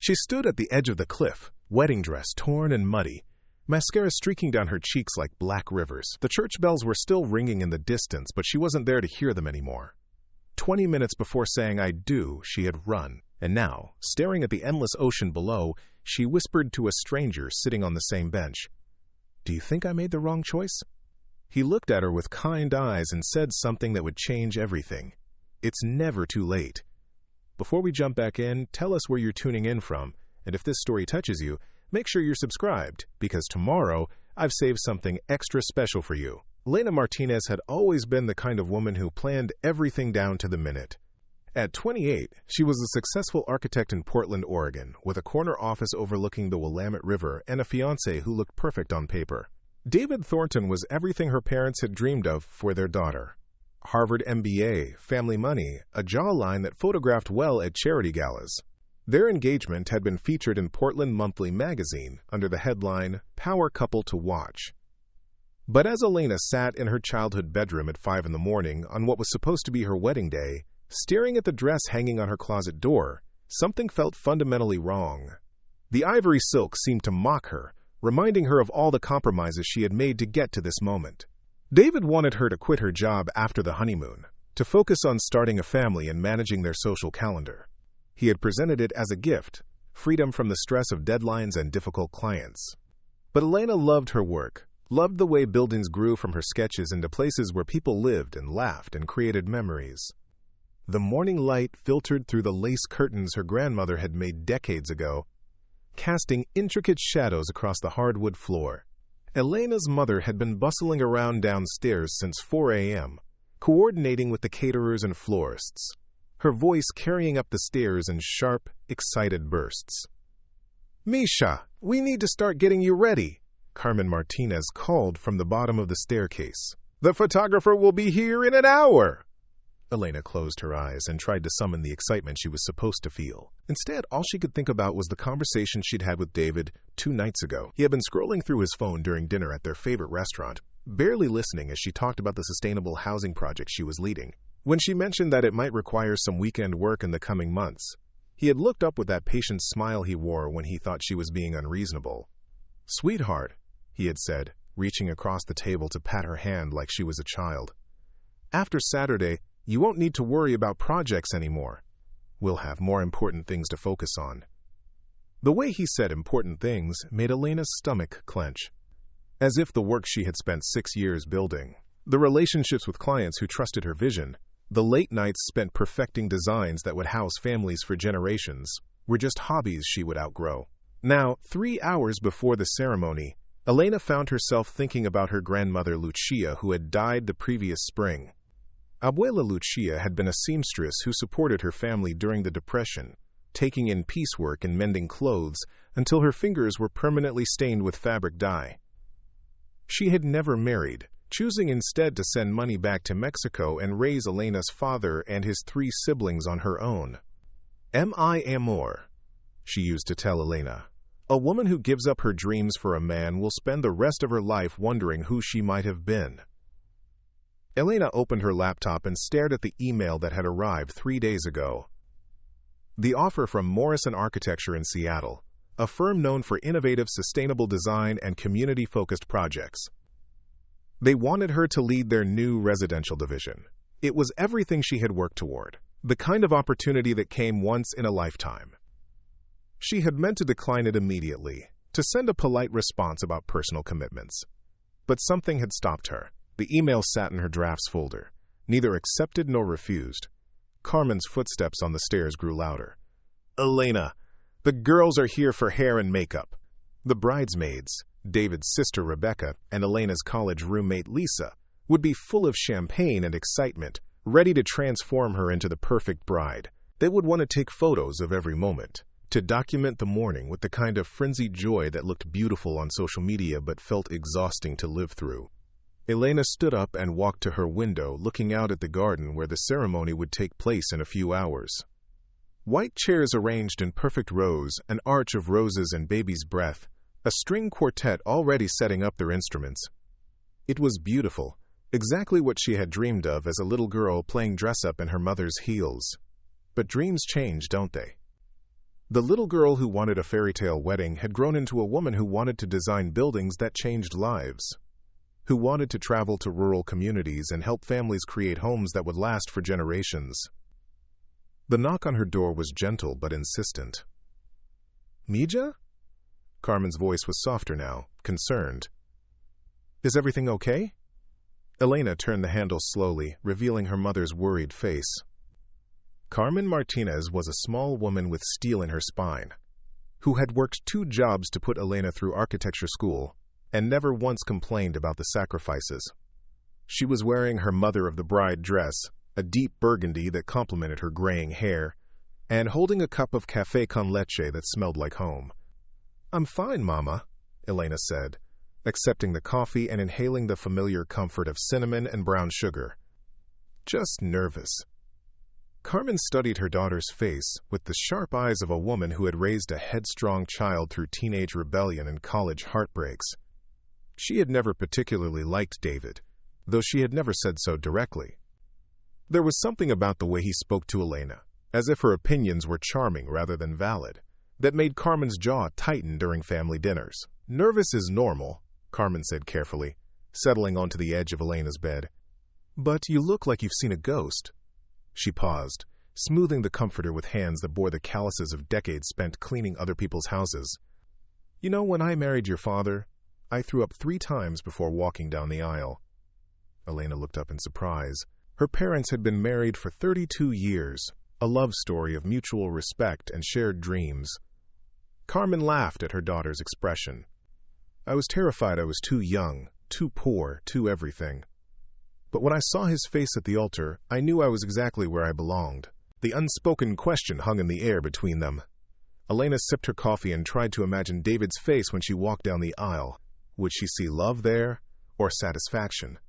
She stood at the edge of the cliff, wedding dress torn and muddy, mascara streaking down her cheeks like black rivers. The church bells were still ringing in the distance, but she wasn't there to hear them anymore. 20 minutes before saying "I do," she had run, and now, staring at the endless ocean below, she whispered to a stranger sitting on the same bench, "Do you think I made the wrong choice?" He looked at her with kind eyes and said something that would change everything. "It's never too late." Before we jump back in, tell us where you're tuning in from, and if this story touches you, make sure you're subscribed, because tomorrow I've saved something extra special for you. Elena Martinez had always been the kind of woman who planned everything down to the minute. At 28, she was a successful architect in Portland, Oregon, with a corner office overlooking the Willamette River and a fiancé who looked perfect on paper. David Thornton was everything her parents had dreamed of for their daughter. Harvard MBA, family money, a jawline that photographed well at charity galas. Their engagement had been featured in Portland Monthly magazine under the headline, "Power Couple to Watch." But as Elena sat in her childhood bedroom at 5 in the morning on what was supposed to be her wedding day, staring at the dress hanging on her closet door, something felt fundamentally wrong. The ivory silk seemed to mock her, reminding her of all the compromises she had made to get to this moment. David wanted her to quit her job after the honeymoon, to focus on starting a family and managing their social calendar. He had presented it as a gift, freedom from the stress of deadlines and difficult clients. But Elena loved her work, loved the way buildings grew from her sketches into places where people lived and laughed and created memories. The morning light filtered through the lace curtains her grandmother had made decades ago, casting intricate shadows across the hardwood floor. Elena's mother had been bustling around downstairs since 4 a.m., coordinating with the caterers and florists, her voice carrying up the stairs in sharp, excited bursts. "Misha, we need to start getting you ready," Carmen Martinez called from the bottom of the staircase. "The photographer will be here in an hour." Elena closed her eyes and tried to summon the excitement she was supposed to feel. Instead, all she could think about was the conversation she'd had with David 2 nights ago. He had been scrolling through his phone during dinner at their favorite restaurant, barely listening as she talked about the sustainable housing project she was leading. When she mentioned that it might require some weekend work in the coming months, he had looked up with that patient smile he wore when he thought she was being unreasonable. "Sweetheart," he had said, reaching across the table to pat her hand like she was a child. "After Saturday, you won't need to worry about projects anymore. We'll have more important things to focus on." The way he said important things made Elena's stomach clench. As if the work she had spent 6 years building, the relationships with clients who trusted her vision, the late nights spent perfecting designs that would house families for generations, were just hobbies she would outgrow. Now, 3 hours before the ceremony, Elena found herself thinking about her grandmother Lucia, who had died the previous spring. Abuela Lucia had been a seamstress who supported her family during the Depression, taking in piecework and mending clothes until her fingers were permanently stained with fabric dye. She had never married, choosing instead to send money back to Mexico and raise Elena's father and his 3 siblings on her own. "Mi amor," she used to tell Elena. "A woman who gives up her dreams for a man will spend the rest of her life wondering who she might have been." Elena opened her laptop and stared at the email that had arrived 3 days ago. The offer from Morrison Architecture in Seattle, a firm known for innovative sustainable design and community-focused projects. They wanted her to lead their new residential division. It was everything she had worked toward, the kind of opportunity that came once in a lifetime. She had meant to decline it immediately, to send a polite response about personal commitments. But something had stopped her. The email sat in her drafts folder, neither accepted nor refused. Carmen's footsteps on the stairs grew louder. "Elena, the girls are here for hair and makeup." The bridesmaids, David's sister Rebecca and Elena's college roommate Lisa, would be full of champagne and excitement, ready to transform her into the perfect bride. They would want to take photos of every moment, to document the morning with the kind of frenzied joy that looked beautiful on social media but felt exhausting to live through. Elena stood up and walked to her window, looking out at the garden where the ceremony would take place in a few hours. White chairs arranged in perfect rows, an arch of roses and baby's breath, a string quartet already setting up their instruments. It was beautiful, exactly what she had dreamed of as a little girl playing dress-up in her mother's heels. But dreams change, don't they? The little girl who wanted a fairy tale wedding had grown into a woman who wanted to design buildings that changed lives, who wanted to travel to rural communities and help families create homes that would last for generations. The knock on her door was gentle but insistent. "Mija?" Carmen's voice was softer now, concerned. "Is everything okay?" Elena turned the handle slowly, revealing her mother's worried face. Carmen Martinez was a small woman with steel in her spine, who had worked 2 jobs to put Elena through architecture school and never once complained about the sacrifices. She was wearing her mother-of-the-bride dress, a deep burgundy that complemented her graying hair, and holding a cup of café con leche that smelled like home. "I'm fine, Mama," Elena said, accepting the coffee and inhaling the familiar comfort of cinnamon and brown sugar. "Just nervous." Carmen studied her daughter's face with the sharp eyes of a woman who had raised a headstrong child through teenage rebellion and college heartbreaks. She had never particularly liked David, though she had never said so directly. There was something about the way he spoke to Elena, as if her opinions were charming rather than valid, that made Carmen's jaw tighten during family dinners. "Nervous is normal," Carmen said carefully, settling onto the edge of Elena's bed. "But you look like you've seen a ghost." She paused, smoothing the comforter with hands that bore the calluses of decades spent cleaning other people's houses. "You know, when I married your father, I threw up 3 times before walking down the aisle." Elena looked up in surprise. Her parents had been married for 32 years, a love story of mutual respect and shared dreams. Carmen laughed at her daughter's expression. "I was terrified I was too young, too poor, too everything. But when I saw his face at the altar, I knew I was exactly where I belonged." The unspoken question hung in the air between them. Elena sipped her coffee and tried to imagine David's face when she walked down the aisle. Would she see love there, or satisfaction?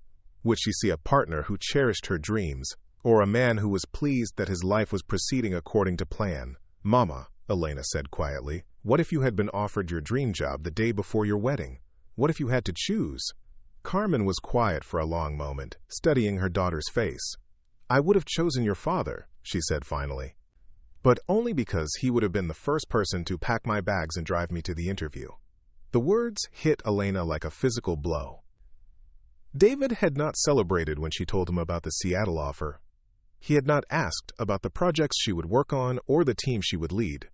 Would she see a partner who cherished her dreams, or a man who was pleased that his life was proceeding according to plan? "Mama," Elena said quietly, "what if you had been offered your dream job the day before your wedding? What if you had to choose?" Carmen was quiet for a long moment, studying her daughter's face. "I would have chosen your father," she said finally, "but only because he would have been the first person to pack my bags and drive me to the interview." The words hit Elena like a physical blow. David had not celebrated when she told him about the Seattle offer. He had not asked about the projects she would work on or the team she would lead.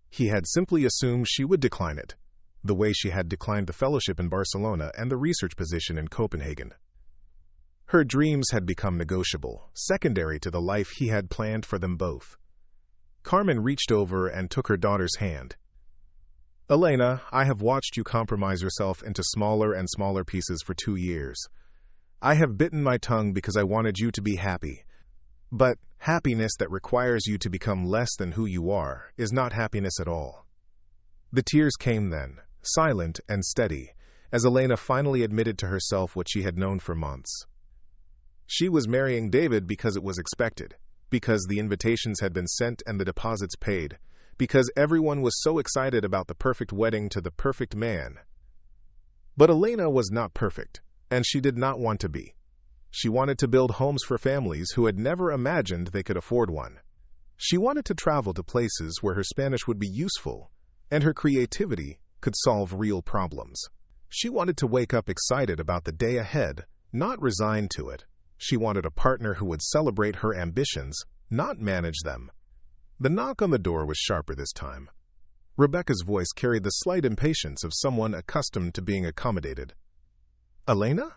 He had simply assumed she would decline it, the way she had declined the fellowship in Barcelona and the research position in Copenhagen. Her dreams had become negotiable, secondary to the life he had planned for them both. Carmen reached over and took her daughter's hand. "Elena, I have watched you compromise yourself into smaller and smaller pieces for 2 years. I have bitten my tongue because I wanted you to be happy. But happiness that requires you to become less than who you are is not happiness at all." The tears came then, silent and steady, as Elena finally admitted to herself what she had known for months. She was marrying David because it was expected, because the invitations had been sent and the deposits paid, because everyone was so excited about the perfect wedding to the perfect man. But Elena was not perfect, and she did not want to be. She wanted to build homes for families who had never imagined they could afford one. She wanted to travel to places where her Spanish would be useful, and her creativity could solve real problems. She wanted to wake up excited about the day ahead, not resigned to it. She wanted a partner who would celebrate her ambitions, not manage them. The knock on the door was sharper this time. Rebecca's voice carried the slight impatience of someone accustomed to being accommodated. "Elena?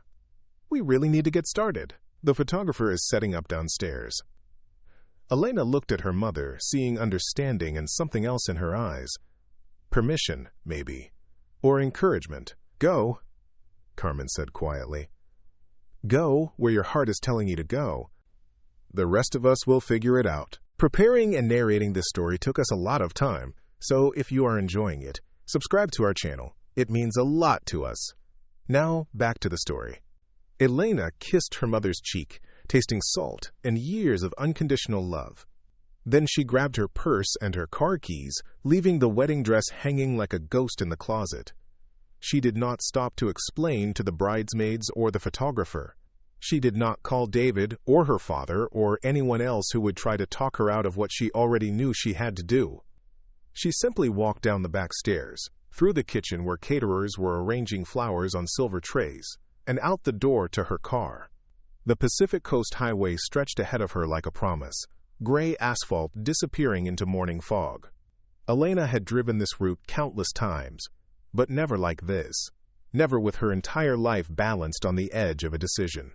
We really need to get started. The photographer is setting up downstairs." Elena looked at her mother, seeing understanding and something else in her eyes. Permission, maybe. Or encouragement. "Go," Carmen said quietly. "Go where your heart is telling you to go. The rest of us will figure it out." Preparing and narrating this story took us a lot of time, so if you are enjoying it, subscribe to our channel. It means a lot to us. Now, back to the story. Elena kissed her mother's cheek, tasting salt and years of unconditional love. Then she grabbed her purse and her car keys, leaving the wedding dress hanging like a ghost in the closet. She did not stop to explain to the bridesmaids or the photographer. She did not call David or her father or anyone else who would try to talk her out of what she already knew she had to do. She simply walked down the back stairs, through the kitchen where caterers were arranging flowers on silver trays, and out the door to her car. The Pacific Coast Highway stretched ahead of her like a promise, gray asphalt disappearing into morning fog. Elena had driven this route countless times, but never like this, never with her entire life balanced on the edge of a decision.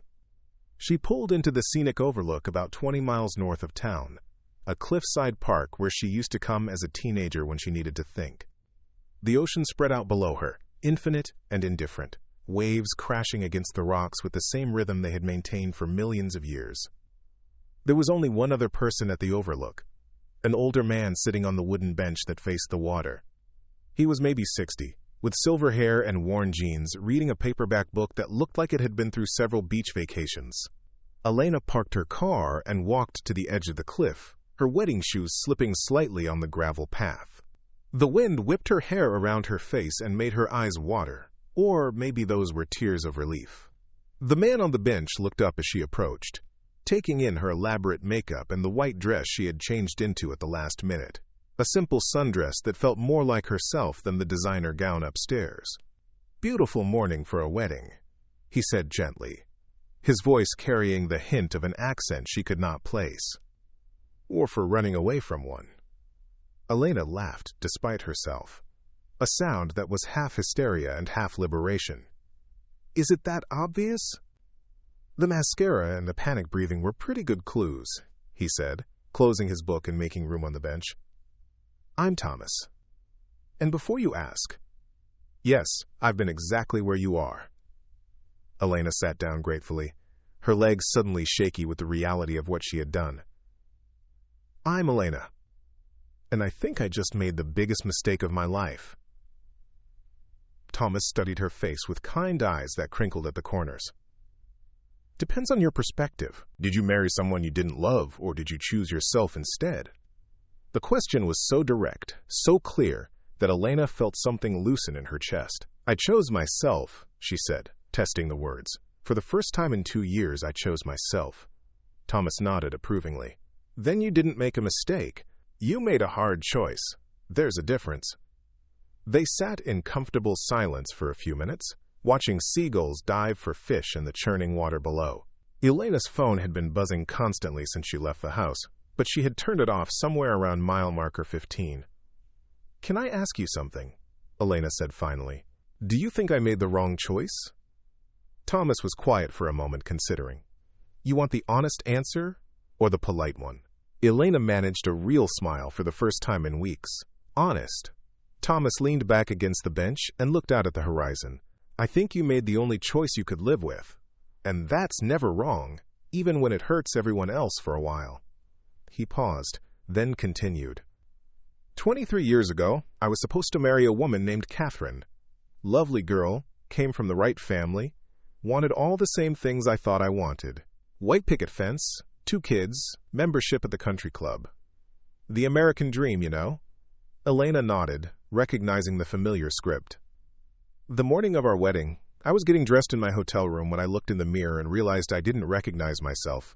She pulled into the scenic overlook about 20 miles north of town, a cliffside park where she used to come as a teenager when she needed to think. The ocean spread out below her, infinite and indifferent, waves crashing against the rocks with the same rhythm they had maintained for millions of years. There was only one other person at the overlook, an older man sitting on the wooden bench that faced the water. He was maybe 60, with silver hair and worn jeans, reading a paperback book that looked like it had been through several beach vacations. Elena parked her car and walked to the edge of the cliff, her wedding shoes slipping slightly on the gravel path. The wind whipped her hair around her face and made her eyes water, or maybe those were tears of relief. The man on the bench looked up as she approached, taking in her elaborate makeup and the white dress she had changed into at the last minute, a simple sundress that felt more like herself than the designer gown upstairs. "Beautiful morning for a wedding," he said gently, his voice carrying the hint of an accent she could not place. "Or for running away from one." Elena laughed despite herself, a sound that was half hysteria and half liberation. "Is it that obvious?" "The mascara and the panic breathing were pretty good clues," he said, closing his book and making room on the bench. "I'm Thomas. And before you ask, yes, I've been exactly where you are." Elena sat down gratefully, her legs suddenly shaky with the reality of what she had done. "I'm Elena, and I think I just made the biggest mistake of my life." Thomas studied her face with kind eyes that crinkled at the corners. "Depends on your perspective. Did you marry someone you didn't love, or did you choose yourself instead?" The question was so direct, so clear, that Elena felt something loosen in her chest. "I chose myself," she said, testing the words. "For the first time in 2 years, I chose myself." Thomas nodded approvingly. "Then you didn't make a mistake. You made a hard choice. There's a difference." They sat in comfortable silence for a few minutes, watching seagulls dive for fish in the churning water below. Elena's phone had been buzzing constantly since she left the house, but she had turned it off somewhere around mile marker 15. "Can I ask you something?" Elena said finally. "Do you think I made the wrong choice?" Thomas was quiet for a moment, considering. "You want the honest answer or the polite one?" Elena managed a real smile for the first time in weeks. "Honest." Thomas leaned back against the bench and looked out at the horizon. "I think you made the only choice you could live with. And that's never wrong, even when it hurts everyone else for a while." He paused, then continued. 23 years ago, I was supposed to marry a woman named Catherine. Lovely girl, came from the right family, wanted all the same things I thought I wanted. White picket fence, 2 kids, membership at the country club. The American dream, you know. Elena nodded, recognizing the familiar script. The morning of our wedding, I was getting dressed in my hotel room when I looked in the mirror and realized I didn't recognize myself.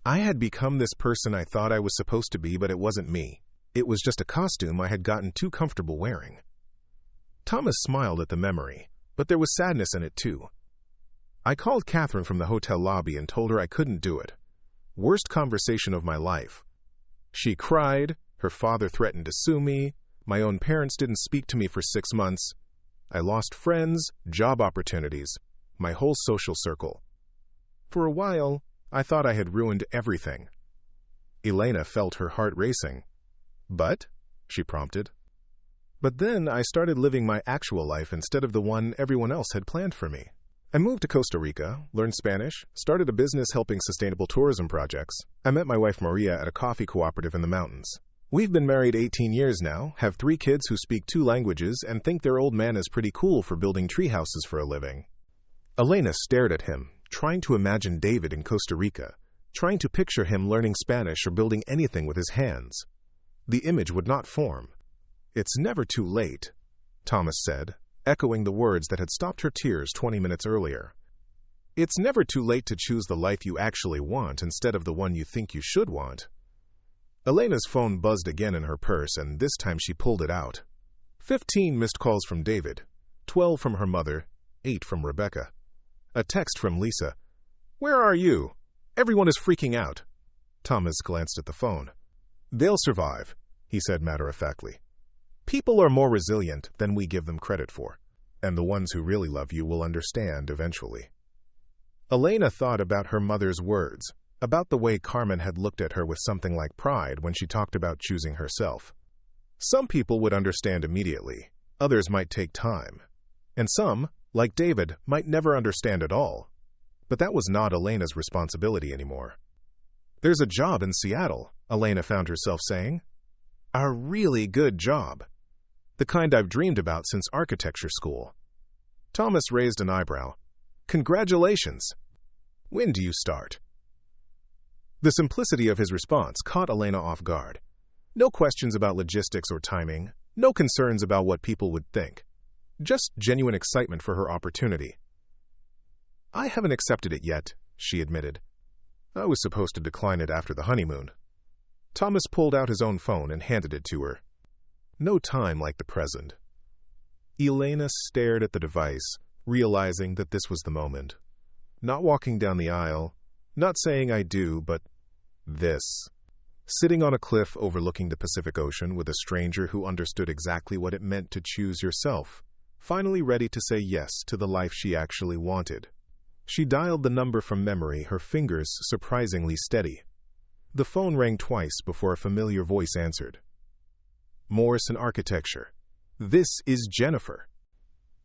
I had become this person I thought I was supposed to be, but it wasn't me. It was just a costume I had gotten too comfortable wearing. Thomas smiled at the memory, but there was sadness in it too. I called Catherine from the hotel lobby and told her I couldn't do it. Worst conversation of my life. She cried, her father threatened to sue me, my own parents didn't speak to me for 6 months. I lost friends, job opportunities, my whole social circle. For a while, I thought I had ruined everything. Elena felt her heart racing. "But?" she prompted. "But then I started living my actual life instead of the one everyone else had planned for me. I moved to Costa Rica, learned Spanish, started a business helping sustainable tourism projects. I met my wife Maria at a coffee cooperative in the mountains. We've been married 18 years now, have 3 kids who speak 2 languages, and think their old man is pretty cool for building treehouses for a living." Elena stared at him, trying to imagine David in Costa Rica, trying to picture him learning Spanish or building anything with his hands. The image would not form. "It's never too late," Thomas said, echoing the words that had stopped her tears 20 minutes earlier. "It's never too late to choose the life you actually want instead of the one you think you should want." Elena's phone buzzed again in her purse, and this time she pulled it out. 15 missed calls from David, 12 from her mother, 8 from Rebecca. A text from Lisa. "Where are you? Everyone is freaking out." Thomas glanced at the phone. "They'll survive," he said matter-of-factly. "People are more resilient than we give them credit for, and the ones who really love you will understand eventually." Elena thought about her mother's words, about the way Carmen had looked at her with something like pride when she talked about choosing herself. Some people would understand immediately, others might take time, and some, like David, might never understand at all. But that was not Elena's responsibility anymore. "There's a job in Seattle," Elena found herself saying. "A really good job. The kind I've dreamed about since architecture school." Thomas raised an eyebrow. "Congratulations. When do you start?" The simplicity of his response caught Elena off guard. No questions about logistics or timing, no concerns about what people would think. Just genuine excitement for her opportunity. "I haven't accepted it yet," she admitted. "I was supposed to decline it after the honeymoon." Thomas pulled out his own phone and handed it to her. No time like the present. Elena stared at the device, realizing that this was the moment. Not walking down the aisle, not saying "I do," but this. Sitting on a cliff overlooking the Pacific Ocean with a stranger who understood exactly what it meant to choose yourself, finally ready to say yes to the life she actually wanted. She dialed the number from memory, her fingers surprisingly steady. The phone rang twice before a familiar voice answered. "Morrison Architecture. This is Jennifer."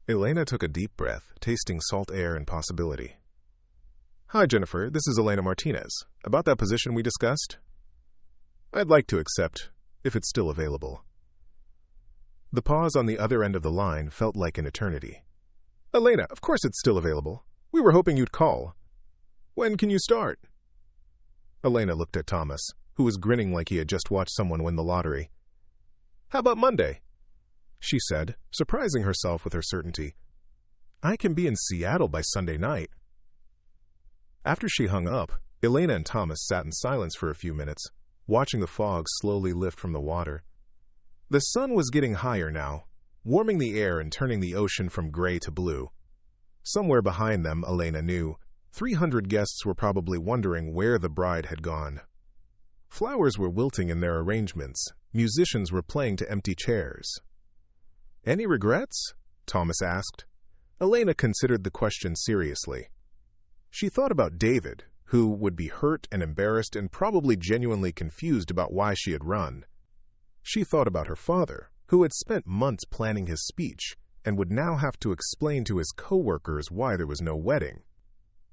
Elena took a deep breath, tasting salt air and possibility. "Hi, Jennifer. This is Elena Martinez. About that position we discussed? I'd like to accept, if it's still available." The pause on the other end of the line felt like an eternity. "Elena, of course it's still available. We were hoping you'd call. When can you start?" Elena looked at Thomas, who was grinning like he had just watched someone win the lottery. "How about Monday?" she said, surprising herself with her certainty. "I can be in Seattle by Sunday night." After she hung up, Elena and Thomas sat in silence for a few minutes, watching the fog slowly lift from the water. The sun was getting higher now, warming the air and turning the ocean from gray to blue. Somewhere behind them, Elena knew, 300 guests were probably wondering where the bride had gone. Flowers were wilting in their arrangements, musicians were playing to empty chairs. "Any regrets?" Thomas asked. Elena considered the question seriously. She thought about David, who would be hurt and embarrassed and probably genuinely confused about why she had run. She thought about her father, who had spent months planning his speech and would now have to explain to his co-workers why there was no wedding.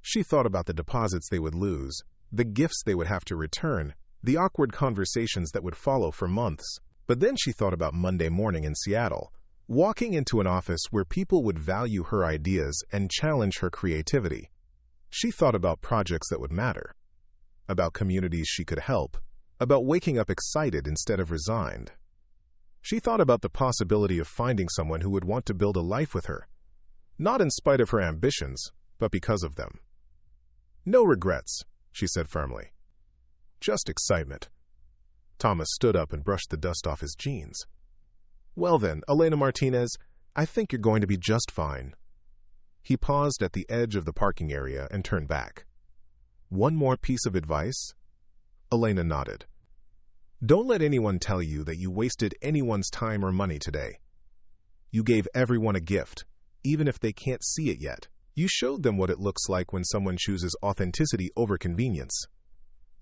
She thought about the deposits they would lose, the gifts they would have to return, the awkward conversations that would follow for months. But then she thought about Monday morning in Seattle, walking into an office where people would value her ideas and challenge her creativity. She thought about projects that would matter, about communities she could help, about waking up excited instead of resigned. She thought about the possibility of finding someone who would want to build a life with her, not in spite of her ambitions, but because of them. "No regrets," she said firmly. "Just excitement." Thomas stood up and brushed the dust off his jeans. "Well then, Elena Martinez, I think you're going to be just fine." He paused at the edge of the parking area and turned back. "One more piece of advice?" Elena nodded. "Don't let anyone tell you that you wasted anyone's time or money today. You gave everyone a gift, even if they can't see it yet. You showed them what it looks like when someone chooses authenticity over convenience.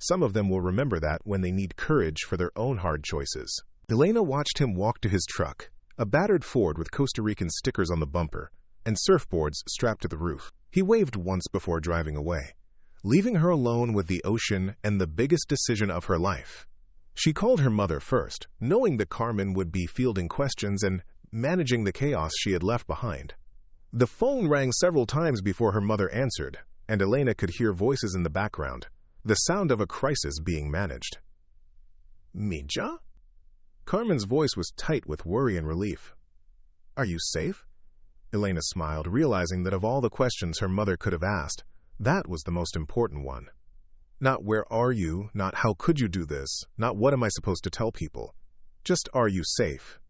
Some of them will remember that when they need courage for their own hard choices." Elena watched him walk to his truck, a battered Ford with Costa Rican stickers on the bumper and surfboards strapped to the roof. He waved once before driving away, leaving her alone with the ocean and the biggest decision of her life. She called her mother first, knowing that Carmen would be fielding questions and managing the chaos she had left behind. The phone rang several times before her mother answered, and Elena could hear voices in the background, the sound of a crisis being managed. "Mija?" Carmen's voice was tight with worry and relief. "Are you safe?" Elena smiled, realizing that of all the questions her mother could have asked, that was the most important one. Not where are you, not how could you do this, not what am I supposed to tell people. Just are you safe?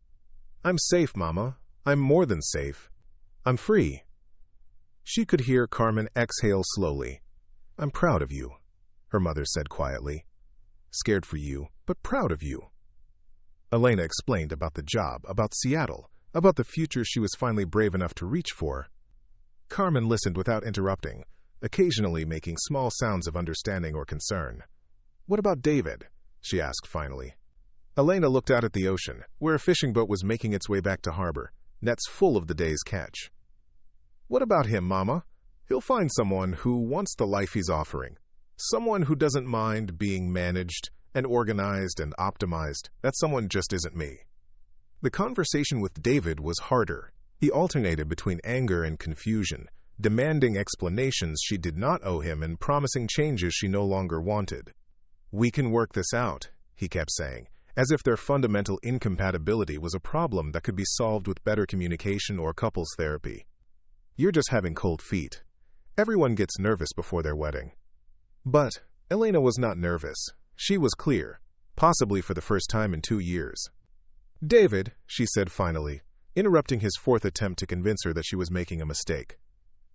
I'm safe, Mama. I'm more than safe. I'm free. She could hear Carmen exhale slowly. I'm proud of you, her mother said quietly. Scared for you, but proud of you. Elena explained about the job, about Seattle, about the future she was finally brave enough to reach for. Carmen listened without interrupting, occasionally making small sounds of understanding or concern. What about David? She asked finally. Elena looked out at the ocean, where a fishing boat was making its way back to harbor, nets full of the day's catch. What about him, Mama? He'll find someone who wants the life he's offering. Someone who doesn't mind being managed and organized and optimized. That someone just isn't me. The conversation with David was harder. He alternated between anger and confusion, demanding explanations she did not owe him and promising changes she no longer wanted. We can work this out, he kept saying, as if their fundamental incompatibility was a problem that could be solved with better communication or couples therapy. You're just having cold feet. Everyone gets nervous before their wedding. But Elena was not nervous. She was clear, possibly for the first time in 2 years. David, she said finally, interrupting his fourth attempt to convince her that she was making a mistake.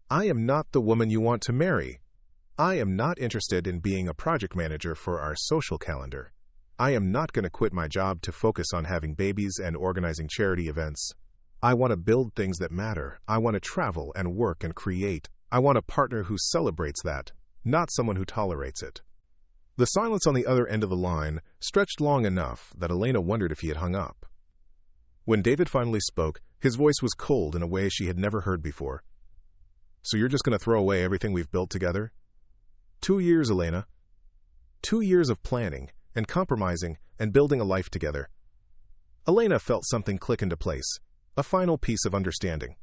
I am not the woman you want to marry. I am not interested in being a project manager for our social calendar. I am not going to quit my job to focus on having babies and organizing charity events. I want to build things that matter. I want to travel and work and create. I want a partner who celebrates that, not someone who tolerates it. The silence on the other end of the line stretched long enough that Elena wondered if he had hung up. When David finally spoke, his voice was cold in a way she had never heard before. So you're just going to throw away everything we've built together? 2 years, Elena. 2 years of planning and compromising and building a life together. Elena felt something click into place, a final piece of understanding.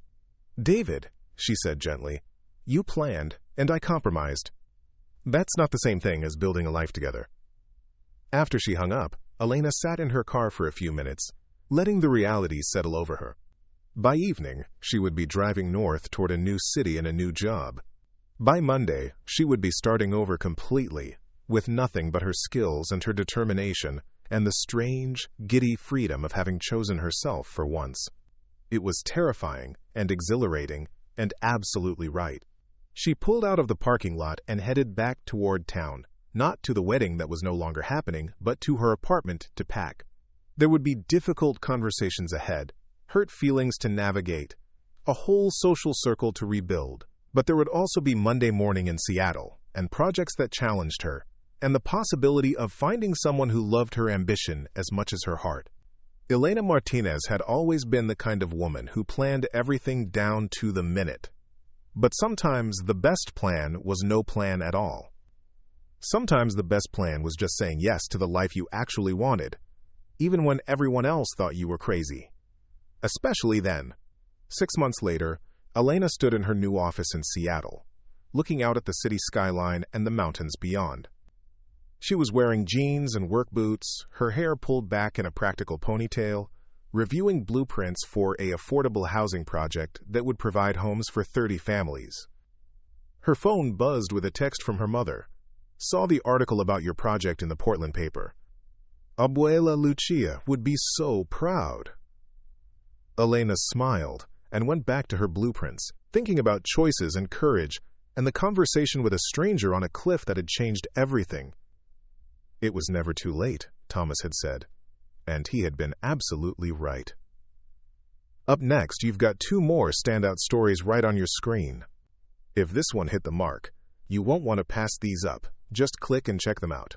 David, she said gently, you planned and I compromised. That's not the same thing as building a life together. After she hung up, Elena sat in her car for a few minutes, letting the reality settle over her. By evening, she would be driving north toward a new city and a new job. By Monday, she would be starting over completely, with nothing but her skills and her determination and the strange, giddy freedom of having chosen herself for once. It was terrifying and exhilarating and absolutely right. She pulled out of the parking lot and headed back toward town, not to the wedding that was no longer happening, but to her apartment to pack. There would be difficult conversations ahead, hurt feelings to navigate, a whole social circle to rebuild. But there would also be Monday morning in Seattle, and projects that challenged her, and the possibility of finding someone who loved her ambition as much as her heart. Elena Martinez had always been the kind of woman who planned everything down to the minute. But sometimes the best plan was no plan at all. Sometimes the best plan was just saying yes to the life you actually wanted, even when everyone else thought you were crazy. Especially then. 6 months later, Elena stood in her new office in Seattle, looking out at the city skyline and the mountains beyond. She was wearing jeans and work boots, her hair pulled back in a practical ponytail, reviewing blueprints for an affordable housing project that would provide homes for 30 families. Her phone buzzed with a text from her mother. Saw the article about your project in the Portland paper. Abuela Lucia would be so proud. Elena smiled and went back to her blueprints, thinking about choices and courage and the conversation with a stranger on a cliff that had changed everything. It was never too late, Thomas had said, and he had been absolutely right. Up next, you've got 2 more standout stories right on your screen. If this one hit the mark, you won't want to pass these up. Just click and check them out.